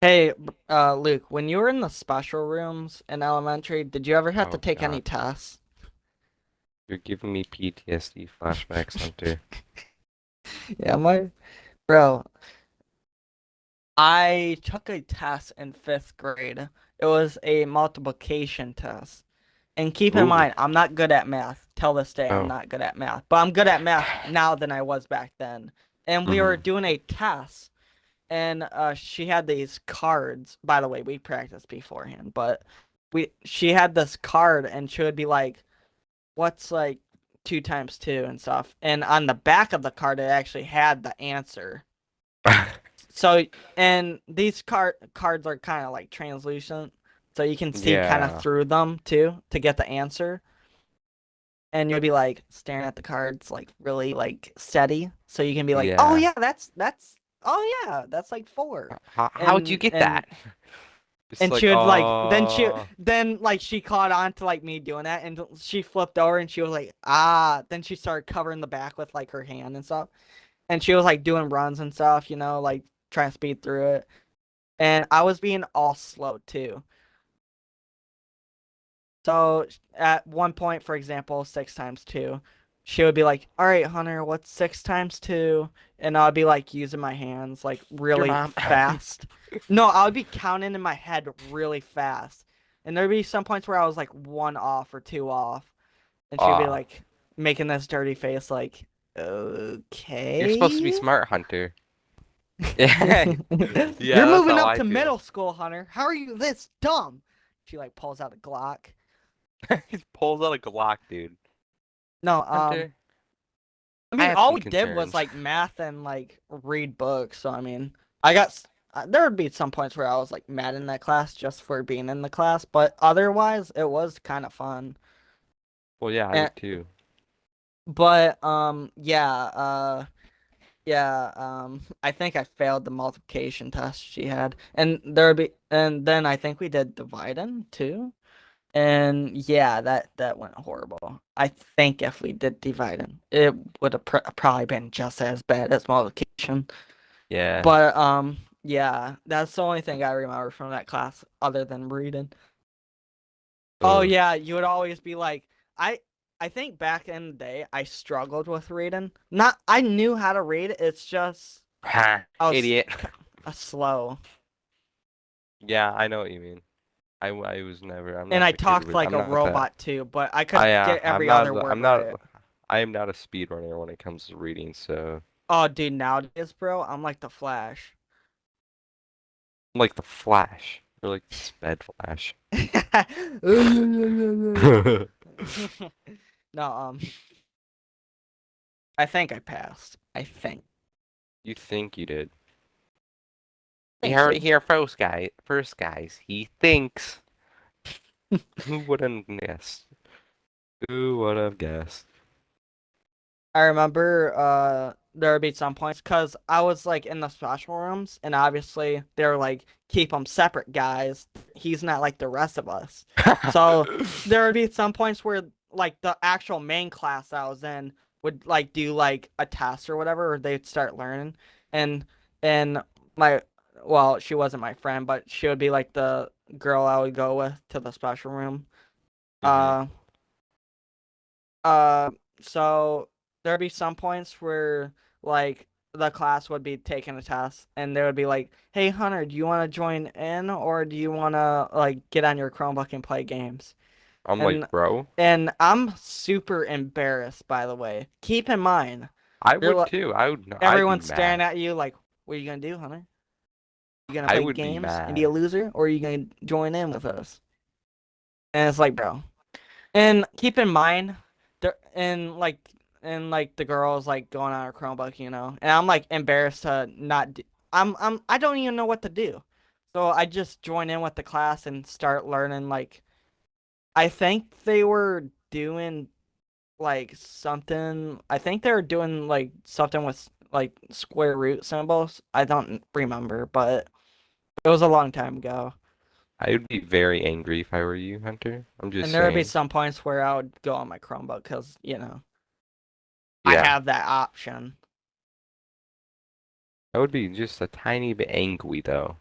Hey, Luke, when you were in the special rooms in elementary, did you ever have to Oh take any God, tests? you're giving me PTSD flashbacks, Hunter. Yeah, my bro, I took a test in fifth grade. It was a multiplication test. And keep in Ooh. mind, I'm not good at math. Till this day, I'm Oh. not good at math. But I'm good at math now than I was back then. And we were Mm-hmm. doing a test, and she had these cards. By the way, we practiced beforehand, but she had this card, and she would be like, what's like two times two and stuff. And on the back of the card, it actually had the answer. So, and these cards are kind of like translucent, so you can see kind of Yeah. through them too to get the answer. And you'll be like staring at the cards like really like steady, so you can be like, oh Yeah. yeah, oh yeah, that's like four. How'd you And get and that? Just And like, she would like then like she caught on to like me doing that and she flipped over and she was like then she started covering the back with like her hand and stuff. And she was like doing runs and stuff, like trying to speed through it. And I was being all slow too. So at one point, for example, six times two, she would be like, "All right, Hunter, what's six times two?" And I'd be like using my hands like your really mom. fast. No, I would be counting in my head really fast. And there'd be some points where I was like one off or two off, and she'd be Aw. like making this dirty face, like, You're supposed to be "Okay." smart, Hunter. Yeah. You're Yeah, that's moving how up I to feel. middle school, Hunter. How are you this dumb? She like pulls out a Glock. He pulls out a Glock, dude. No, Hunter, I I mean, have all some we did was concerns. like math and like read books. So I mean, I got there would be some points where I was like mad in that class just for being in the class, but otherwise it was kind of fun. Well, yeah, I And would too. but I think I failed the multiplication test she had, and then I think we did dividing too. And yeah, that went horrible. I think if we did dividing, it would have probably been just as bad as multiplication. Yeah. But yeah, that's the only thing I remember from that class other than reading. Oh Ugh. yeah, you would always be like, I I think back in the day I struggled with reading. Not I knew how to read, it's just Ha, I was idiot. slow. Yeah, I know what you mean. I was never. I'm And not I the kid talked with. like I'm a not that. robot too, but I could Yeah. get every other word I'm not. right. I am not a speedrunner when it comes to reading. So Oh dude, nowadays, bro, I'm like the Flash. I'm like the Flash or like the Sped Flash. No, I think I passed. I think. You think you did? You Think heard it so. here first, guy. First, guys. He thinks. Who would have guessed? Who would have guessed? I remember there would be some points because I was like in the special rooms and obviously they're like keep them separate guys. He's not like the rest of us. So there would be some points where like the actual main class I was in would like do like a test or whatever or they'd start learning and and my well, she wasn't my friend, but she would be like the girl I would go with to the special room. hmm Uh Uh, so there'd be some points where like the class would be taking a test and they would be like, "Hey Hunter, do you want to join in or do you want to like get on your Chromebook and play games?" I'm like, And bro. I'm super embarrassed by the way. Keep in mind, I you're would like too. I would. I'd be everyone's staring mad. at you like, "What are you gonna do, Hunter? You gonna I play would be games and be a mad. loser or are you gonna join in with us?" And it's like, bro. And keep in mind, there and like the girl's like going on her Chromebook, and I'm like embarrassed to not do. I don't even know what to do, so I just join in with the class and start learning. Like I think they were doing like something. I think they were doing like something with like square root symbols. I don't remember, but it was a long time ago. I would be very angry if I were you, Hunter. I'm just And there would be saying. some points where I would go on my Chromebook because I Yeah. have that option. I would be just a tiny bit angry though.